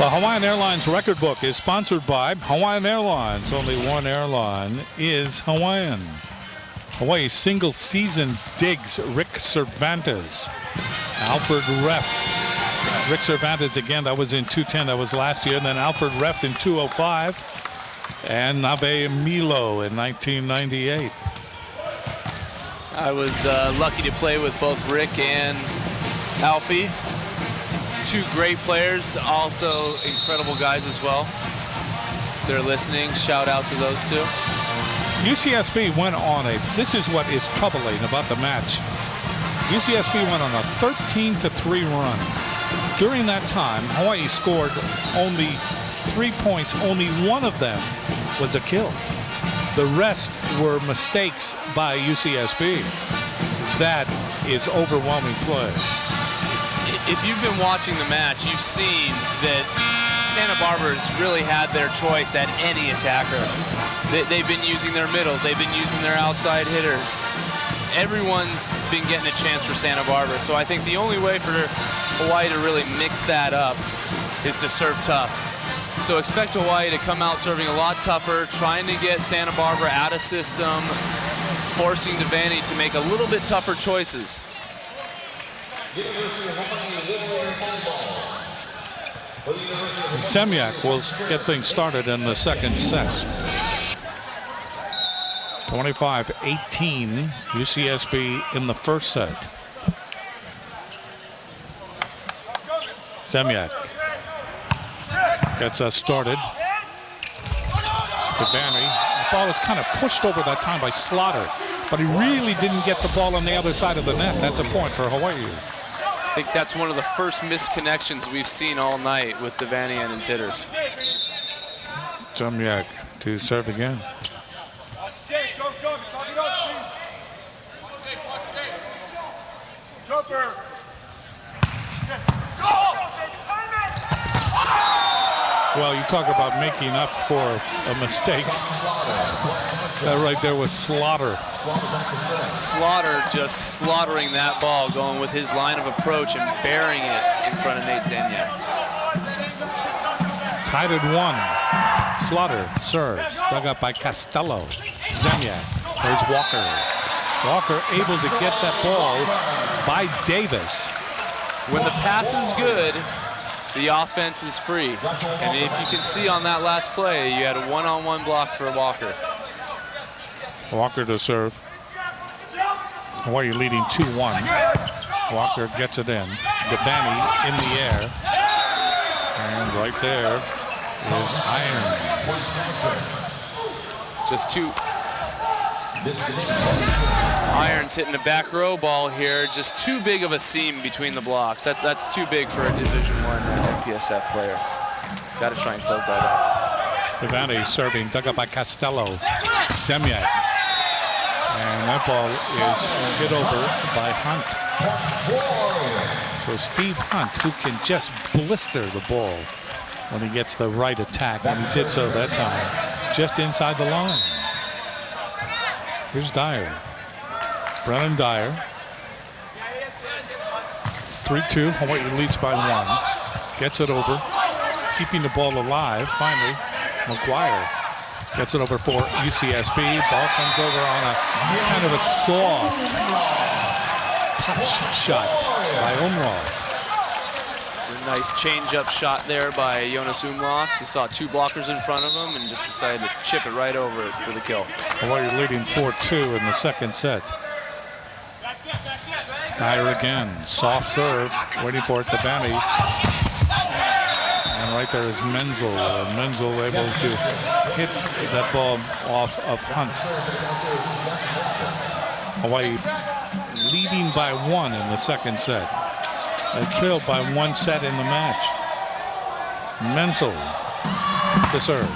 The Hawaiian Airlines record book is sponsored by Hawaiian Airlines. Only one airline is Hawaiian. Hawaii's single season digs Rick Cervantes. Alfred Reft. Rick Cervantes again, that was in 210, that was last year. And then Alfred Reft in 205. And Nave Milo in 1998. I was lucky to play with both Rick and Alfie. Two great players, also incredible guys as well. If they're listening, shout out to those two. UCSB went on this is what is troubling about the match. UCSB went on a 13-3 run. During that time, Hawaii scored only 3 points. Only one of them was a kill. The rest were mistakes by UCSB. That is overwhelming play. If you've been watching the match, you've seen that Santa Barbara's really had their choice at any attacker. They've been using their middles. They've been using their outside hitters. Everyone's been getting a chance for Santa Barbara. So I think the only way for Hawaii to really mix that up is to serve tough. So expect Hawaii to come out serving a lot tougher, trying to get Santa Barbara out of system, forcing Devaney to make a little bit tougher choices. Semyak will get things started in the second set. 25-18 UCSB in the first set. Semyak gets us started. Devaney. The ball was kind of pushed over that time by Slaughter, but he really didn't get the ball on the other side of the net. That's a point for Hawaii. I think that's one of the first missed connections we've seen all night with Devaney and his hitters. Semyak to serve again. Well, you talk about making up for a mistake. That right there was Slaughter. Slaughter just slaughtering that ball, going with his line of approach and burying it in front of Nate Zemyak. Tied at 1. Slaughter serves, dug up by Costello. Zemyak. There's Walker. Walker able to get that ball by Davis. When the pass is good, the offense is free. And if you can see on that last play, you had a one-on-one block for Walker. Walker to serve. Hawaii leading 2-1. Walker gets it in. Devaney in the air. And right there is Iron. Just two. Iron's hitting a back row ball here. Just too big of a seam between the blocks. That's too big for a Division I LPSF player. Got to try and close that up. Devaney serving, dug up by Costello. Zemyak. And that ball is hit over by Hunt. So Steve Hunt, who can just blister the ball when he gets the right attack, and he did so that time, just inside the line. Here's Dyer. Brennan Dyer. 3-2, Hawaii leads by 1. Gets it over, keeping the ball alive. Finally, McGuire gets it over for UCSB. Ball comes over on a kind of a soft touch shot by Umlauf. A nice change-up shot there by Jonas Umlauf. He saw two blockers in front of him and just decided to chip it right over it for the kill. Hawaii leading 4-2 in the second set. Dyer again, soft serve, waiting for it to Devaney. And right there is Menzel. Menzel able to hit that ball off of Hunt. Hawaii leading by 1 in the second set. They trailed by 1 set in the match. Menzel to serve.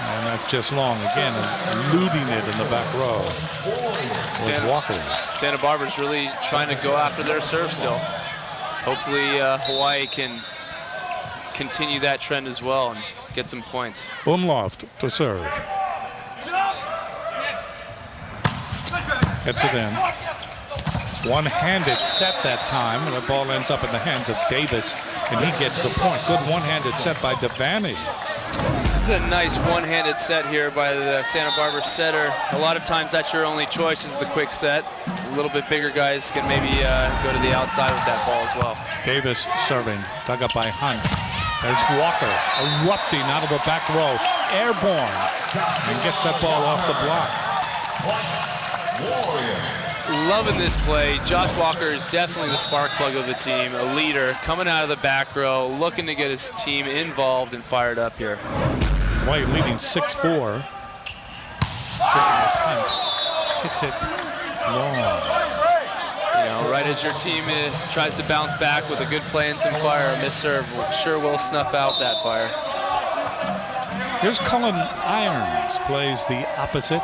And that's just long. Again, eluding it in the back row. Walker. Santa Barbara's really trying to go after their serve still. Hopefully Hawaii can continue that trend as well and get some points. Umlauf to serve. Gets it in. One-handed set that time, and the ball ends up in the hands of Davis, and he gets the point. Good one-handed set by Devaney. This is a nice one-handed set here by the Santa Barbara setter. A lot of times that's your only choice is the quick set. A little bit bigger guys can maybe go to the outside with that ball as well. Davis serving, dug up by Hunt. There's Walker erupting out of the back row, airborne, and gets that ball off the block. Loving this play. Josh Walker is definitely the spark plug of the team, a leader, coming out of the back row, looking to get his team involved and fired up here. White leading 6-4. Hits it long. You know, right as your team tries to bounce back with a good play and some fire, a missed serve sure will snuff out that fire. Here's Cullen Irons, plays the opposite.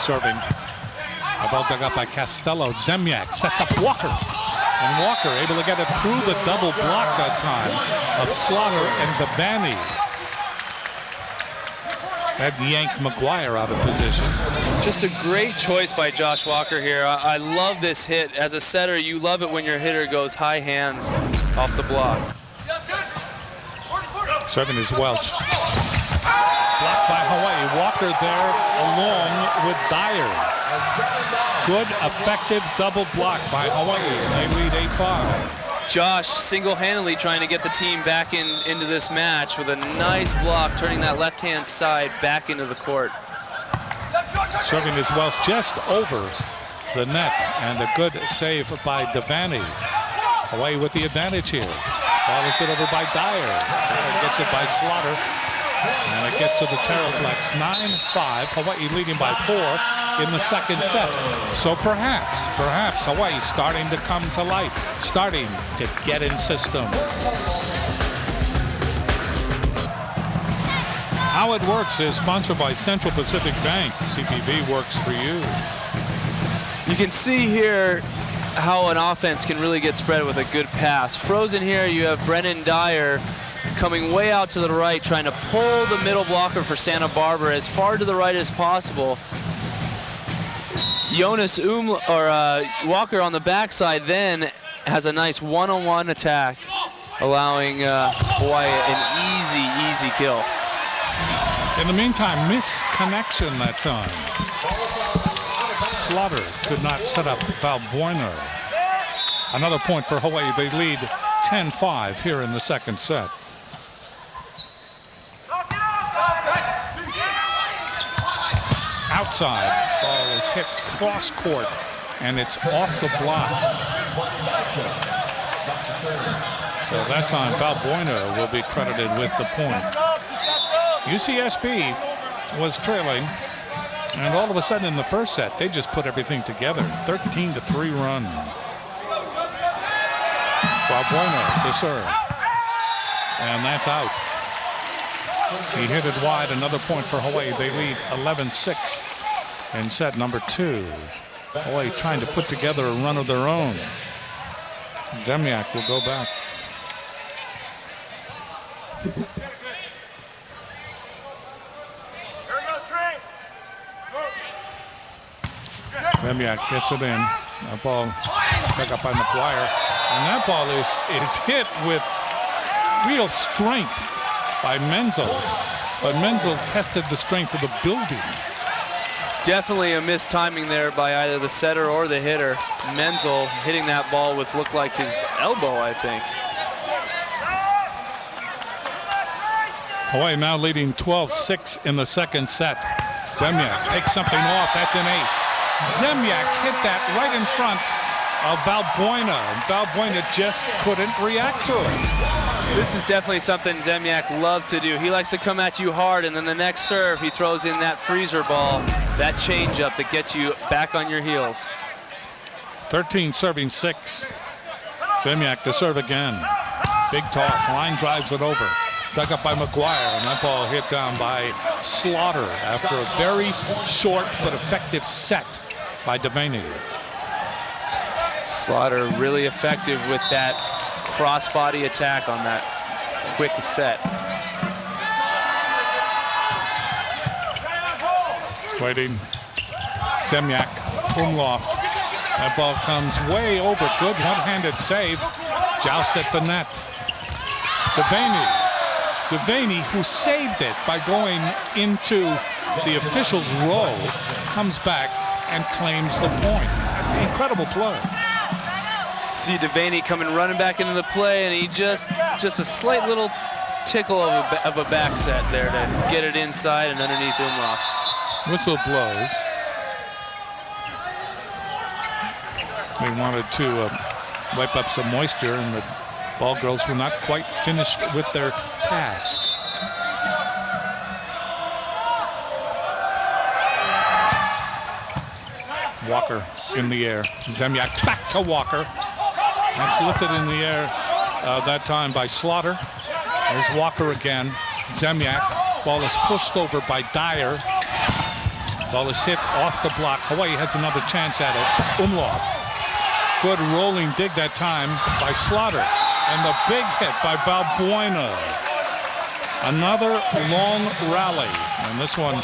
Serving. A ball dug up by Costello. Zemyak sets up Walker. And Walker able to get it through the double block that time of Slaughter and Devaney. That yanked McGuire out of position. Just a great choice by Josh Walker here. I love this hit. As a setter, you love it when your hitter goes high hands off the block. Serving is Welch. Blocked by Hawai'i. Walker there along with Dyer. Good, effective double block by Hawai'i, and they lead 8-5. Josh single-handedly trying to get the team back into this match with a nice block, turning that left-hand side back into the court. Serving is Welch just over the net, and a good save by Devaney. Hawai'i with the advantage here. Ball is hit over by Dyer. Dyer gets it by Slaughter. And it gets to the Terraflex. 9-5. Hawai'i leading by 4 in the second set. So perhaps Hawai'i starting to come to life, starting to get in system. How It Works is sponsored by Central Pacific Bank. CPB works for you. You can see here how an offense can really get spread with a good pass. Frozen here, you have Brennan Dyer coming way out to the right, trying to pull the middle blocker for Santa Barbara as far to the right as possible. Jonas Walker on the backside then has a nice one-on-one attack, allowing Hawai'i an easy kill. In the meantime, misconnection that time. Slaughter could not set up Valbuena. Another point for Hawai'i. They lead 10-5 here in the second set. Outside, ball is hit cross court, and it's off the block. So that time, Valbuena will be credited with the point. UCSB was trailing, and all of a sudden in the first set, they just put everything together. 13-3 run. Valbuena to serve, and that's out. He hit it wide. Another point for Hawai'i. They lead 11-6 in set number 2. Hawai'i trying to put together a run of their own. Zemyak will go back. Zemyak gets it in. That ball picked up by McGuire. And that ball is hit with real strength by Menzel. But Menzel tested the strength of the building. Definitely a mistiming there by either the setter or the hitter. Menzel hitting that ball with looked like his elbow, I think. Hawai'i now leading 12-6 in the second set. Zemyak takes something off. That's an ace. Zemyak hit that right in front of Valbuena, and Valbuena just couldn't react to it. This is definitely something Zemyak loves to do. He likes to come at you hard, and then the next serve, he throws in that freezer ball, that changeup that gets you back on your heels. 13 serving 6. Zemyak to serve again. Big toss, line drives it over. Dug up by McGuire, and that ball hit down by Slaughter after a very short but effective set by Devaney. Slaughter really effective with that crossbody attack on that quick set. Waiting. Zemyak, Umlauf. That ball comes way over. Good one-handed save. Joust at the net. Devaney, who saved it by going into the official's row, comes back and claims the point. That's an incredible play. See Devaney coming running back into the play, and he just a slight little tickle of a back set there to get it inside and underneath Umlauf. Whistle blows. They wanted to wipe up some moisture, and the ball girls were not quite finished with their task. Walker in the air. Zemyak back to Walker. That's lifted in the air that time by Slaughter. There's Walker again. Zemyak. Ball is pushed over by Dyer. Ball is hit off the block. Hawaii has another chance at it. Umlauf. Good rolling dig that time by Slaughter. And the big hit by Valbuena. Another long rally. And this one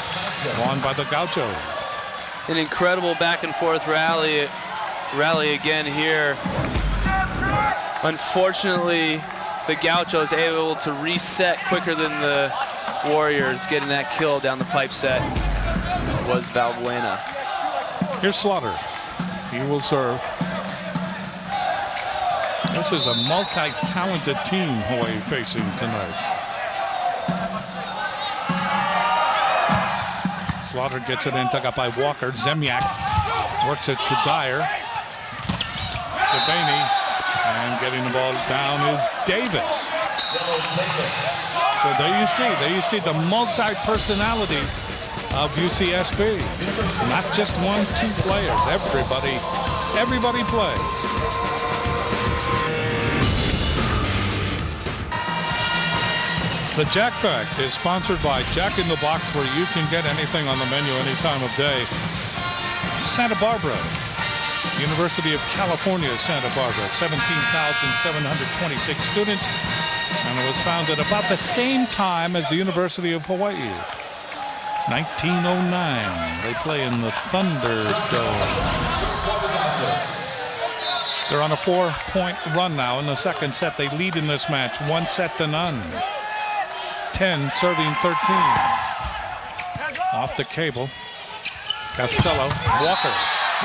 won by the Gauchos. An incredible back and forth rally again here. Unfortunately, the Gauchos able to reset quicker than the Warriors. Getting that kill down the pipe set was Valbuena. Here's Slaughter. He will serve. This is a multi-talented team Hawaii facing tonight. Slaughter gets it in, dug up by Walker. Zemyak works it to Dyer. Devaney, and getting the ball down is Davis. So there you see the multi-personality of UCSB. Not just 1-2 players. Everybody plays. The Jack Fact is sponsored by Jack in the Box, where you can get anything on the menu any time of day. Santa Barbara, University of California, Santa Barbara, 17,726 students, and it was founded about the same time as the University of Hawaii. 1909. They play in the Thunderdome. They're on a 4-point run now in the second set. They lead in this match 1-0. 10 serving 13. Off the cable. Costello.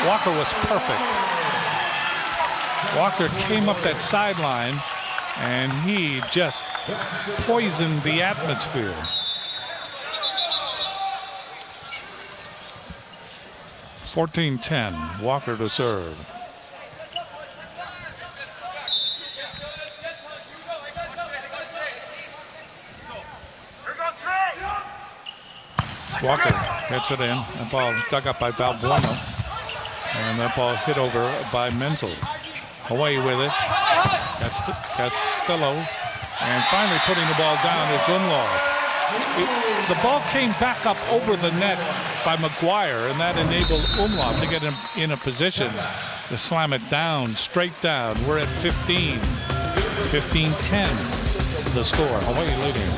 Walker was perfect. Walker came up that sideline and he just poisoned the atmosphere. (14-10). Walker to serve. Walker hits it in. That ball dug up by Valbuena. And that ball hit over by Menzel. Hawaii with it. Costello. And finally putting the ball down is Umlauf. The ball came back up over the net by McGuire, and that enabled Umlauf to get him in a position to slam it down, straight down. We're at 15. 15-10 the score. Hawaii leading.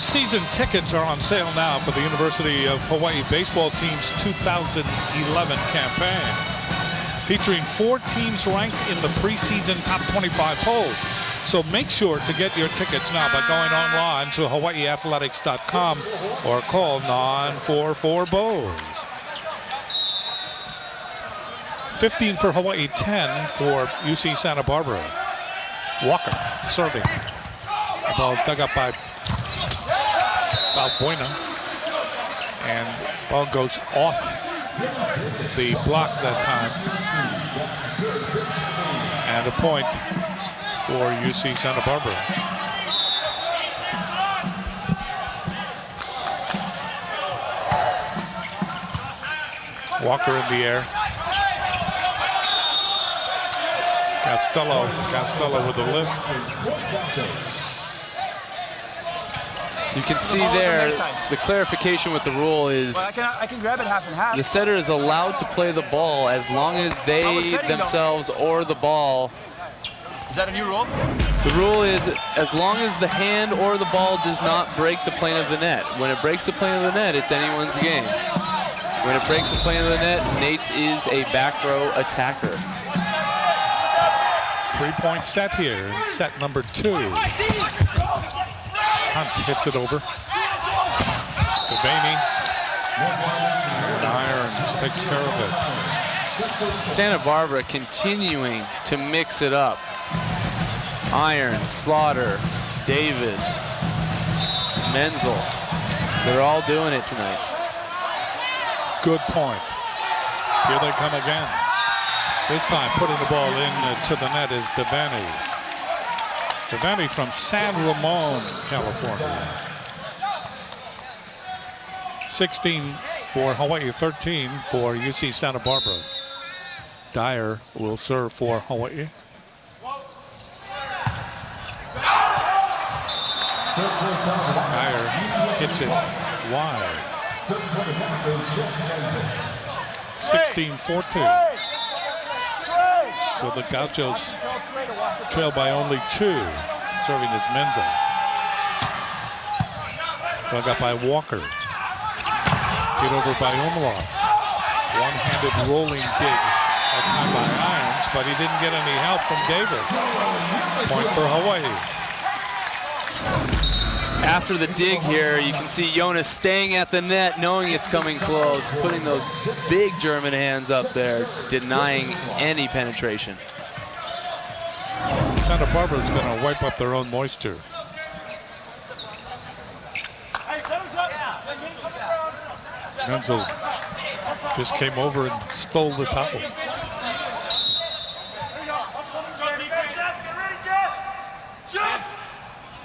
Season tickets are on sale now for the University of Hawaii baseball team's 2011 campaign, featuring 4 teams ranked in the preseason top 25 polls. So make sure to get your tickets now by going online to hawaiiathletics.com or call 944-BOWS. 15 for Hawaii, 10 for UC Santa Barbara. Walker serving. The ball dug up by Valbuena, and ball goes off the block that time. And a point for UC Santa Barbara. Walker in the air. Costello with the lift. You can see there the clarification with the rule is I can grab it half and half. The setter is allowed to play the ball as long as they themselves or the ball. Is that a new rule? The rule is as long as the hand or the ball does not break the plane of the net. When it breaks the plane of the net, it's anyone's game. When it breaks the plane of the net, Nate's is a back row attacker. 3-point set here, set number 2. Hunt hits it over. Devaney. Irons takes care of it. Santa Barbara continuing to mix it up. Irons, Slaughter, Davis, Menzel. They're all doing it tonight. Good point. Here they come again. This time putting the ball in to the net is Devaney. Devaney from San Ramon, California. 16 for Hawaii, 13 for UC Santa Barbara. Dyer will serve for Hawaii. Dyer hits it wide. 16-14. So the Gauchos trail by only 2. Serving is Menzel. Dug up by Walker. Hit over by Umlauf. One-handed rolling dig that time by Irons, but he didn't get any help from Davis. Point for Hawaii. After the dig here, you can see Jonas staying at the net, knowing it's coming close, putting those big German hands up there, denying any penetration. Santa Barbara is going to wipe up their own moisture. Menzel just came over and stole the towel.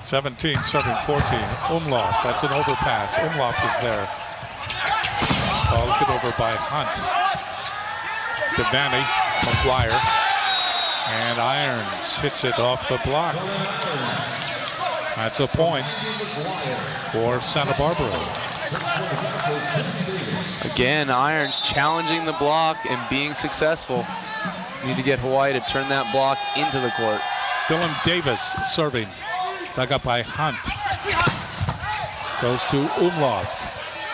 17 serving 14. Umlauf, that's an overpass. Umlauf is there. Ball hit over by Hunt. Devaney, McGuire, and Irons hits it off the block. That's a point for Santa Barbara. Again, Irons challenging the block and being successful. Need to get Hawaii to turn that block into the court. Dylan Davis serving. Dug up by Hunt. Goes to Umlauf.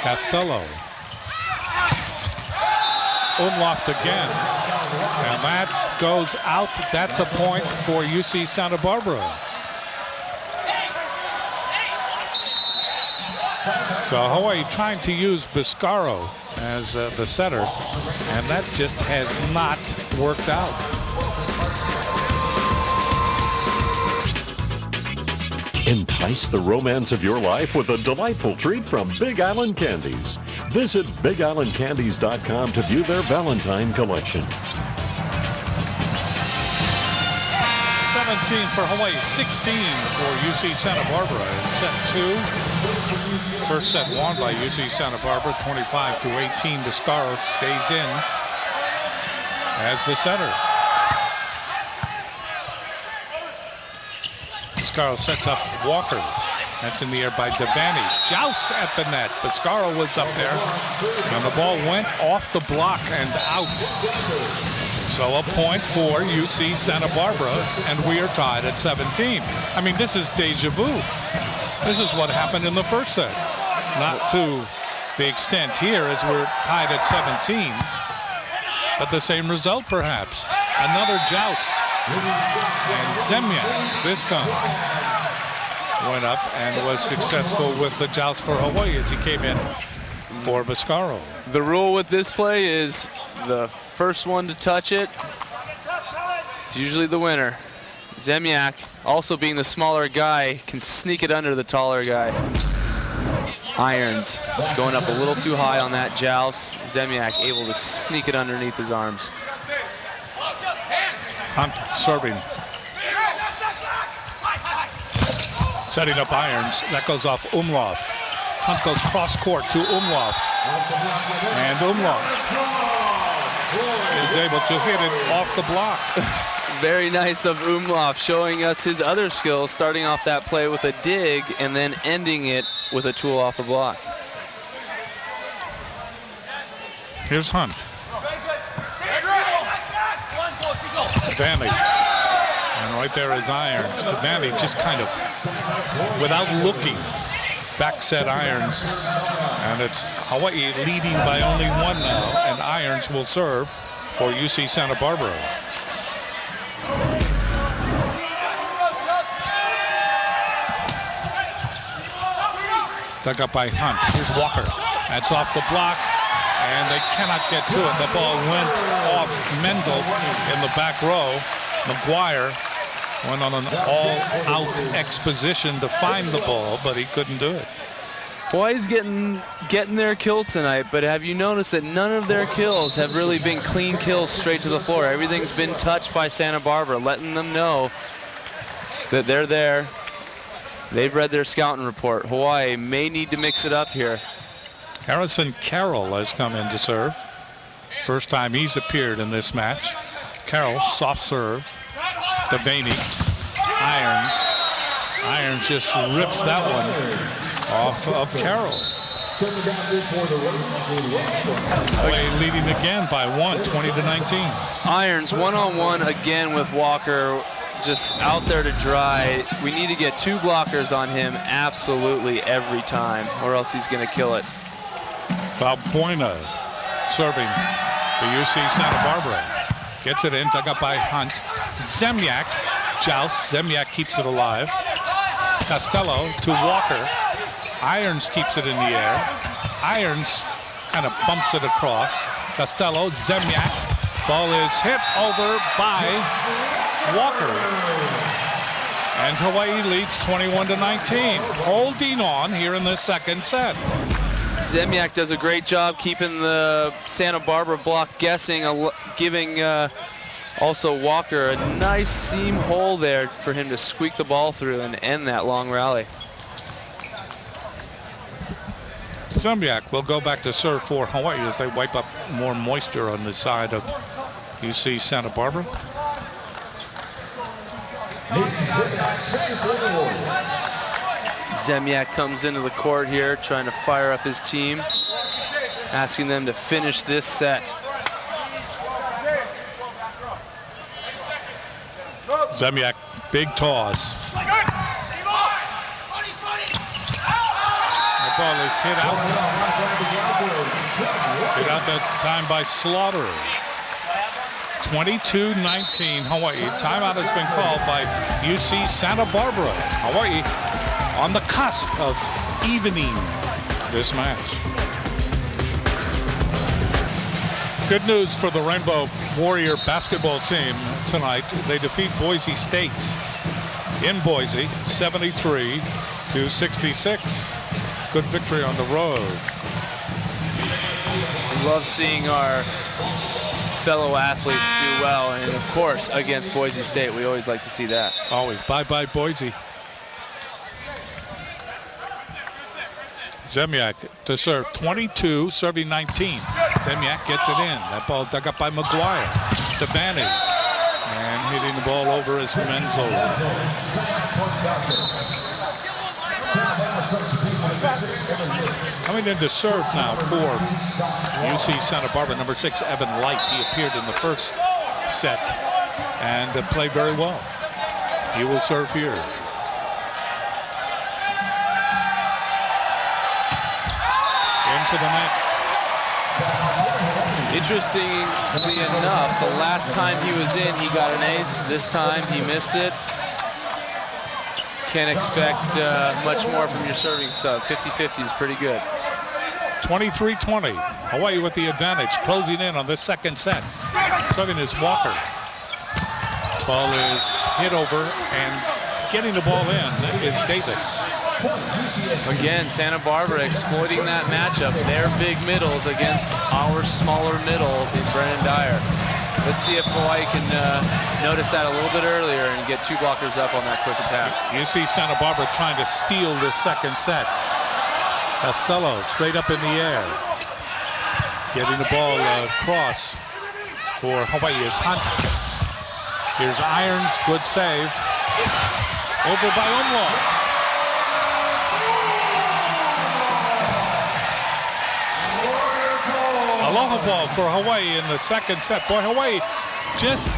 Costello. Umlauf again. And that goes out. That's a point for UC Santa Barbara. So Hawaii trying to use Biscaro as the setter, and that just has not worked out. Entice the romance of your life with a delightful treat from Big Island Candies. Visit BigIslandCandies.com to view their Valentine collection. 17 for Hawaii, 16 for UC Santa Barbara in set 2. First set won by UC Santa Barbara, 25-18. Biscaro stays in as the setter. Biscaro sets up Walker. That's in the air by Devaney. Joust at the net. Biscaro was up there, and the ball went off the block and out. So a point for UC Santa Barbara, and we are tied at 17. I mean, this is deja vu. This is what happened in the first set. Not to the extent here as we're tied at 17, but the same result perhaps. Another joust. And Zemlya this time went up and was successful with the joust for Hawaii as he came in for Biscaro. The rule with this play is the first one to touch it is usually the winner. Zemlyak, also being the smaller guy, can sneak it under the taller guy. Irons going up a little too high on that joust. Zemlyak able to sneak it underneath his arms. Hunt serving. Setting up Irons. That goes off Umlauf. Hunt goes cross court to Umlauf. And Umlauf is able to hit it off the block. Very nice of Umlauf, showing us his other skills, starting off that play with a dig and then ending it with a tool off the block. Here's Hunt. Devaney. And right there is Irons. Devani just kind of, without looking, back set Irons. And it's Hawaii leading by only 1 now. And Irons will serve for UC Santa Barbara. Dug up by Hunt. Here's Walker. That's off the block. And they cannot get to it. The ball went off Menzel in the back row. McGuire went on an all-out exposition to find the ball, but he couldn't do it. Hawaii's getting their kills tonight, but have you noticed that none of their kills have really been clean kills straight to the floor? Everything's been touched by Santa Barbara, letting them know that they're there. They've read their scouting report. Hawaii may need to mix it up here. Harrison Carroll has come in to serve. First time he's appeared in this match. Carroll, soft serve. Devaney, Irons. Irons just rips that one off of Carroll. Hawaii leading again by 1, 20-19. Irons one-on-one again with Walker, just out there to dry. We need to get 2 blockers on him absolutely every time, or else he's going to kill it. Valbuena serving for UC Santa Barbara. Gets it in, dug up by Hunt. Zemyak jousts. Zemyak keeps it alive. Costello to Walker. Irons keeps it in the air. Irons kind of bumps it across. Costello, Zemyak. Ball is hit over by Walker. And Hawaii leads 21-19. Holding on here in the second set. Zemyak does a great job keeping the Santa Barbara block guessing, giving also Walker a nice seam hole there for him to squeak the ball through and end that long rally. Zemyak will go back to serve for Hawaii as they wipe up more moisture on the side of UC Santa Barbara. Zemyak comes into the court here trying to fire up his team, asking them to finish this set. Zemyak, big toss. The ball is hit out. Hit out that time by Slaughter. 22-19 Hawaii. Timeout has been called by UC Santa Barbara. Hawaii on the cusp of evening this match. Good news for the Rainbow Warrior basketball team tonight. They defeat Boise State in Boise, 73-66. Good victory on the road. I love seeing our fellow athletes do well, and of course against Boise State, we always like to see that. Always. Bye-bye Boise. Zemyak to serve, 22, serving 19. Zemyak gets it in. That ball dug up by McGuire. Devaney. And hitting the ball over is Menzel. Coming in to serve now for UC Santa Barbara, number 6, Evan Light. He appeared in the first set and played very well. He will serve here. To the net. Interestingly enough, the last time he was in, he got an ace. This time he missed it. Can't expect much more from your serving sub. 50-50 is pretty good. 23-20. Hawaii with the advantage, closing in on this second set. Serving is Walker. Ball is hit over, and getting the ball in is Davis. Again, Santa Barbara exploiting that matchup. Their big middles against our smaller middle in Brennan Dyer. Let's see if Hawaii can notice that a little bit earlier and get 2 blockers up on that quick attack. You see Santa Barbara trying to steal this second set. Costello straight up in the air. Getting the ball across for Hawaii is Hunt. Here's Irons, good save. Over by Umlaw. Aloha ball for Hawaii in the second set. Boy, Hawaii just,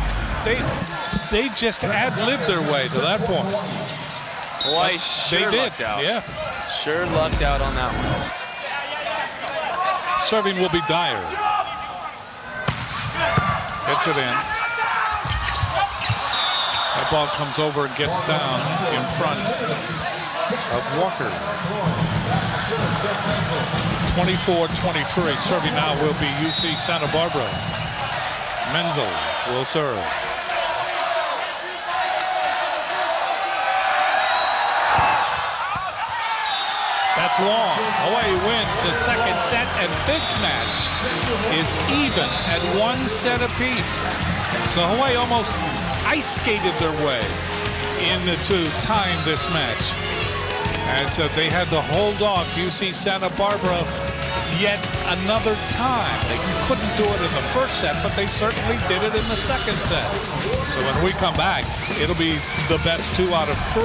they just ad-libbed their way to that point. Hawaii sure lucked out. Yeah. Sure lucked out on that one. Serving will be Dyer. Gets it in. That ball comes over and gets down in front of Walker. 24-23. Serving now will be UC Santa Barbara. Menzel will serve. That's long. Hawaii wins the second set, and this match is even at 1 set apiece. So Hawaii almost ice skated their way into tying this match, as they had to hold off UC Santa Barbara yet another time. They couldn't do it in the first set, but they certainly did it in the second set. So when we come back, it'll be the best 2 out of 3.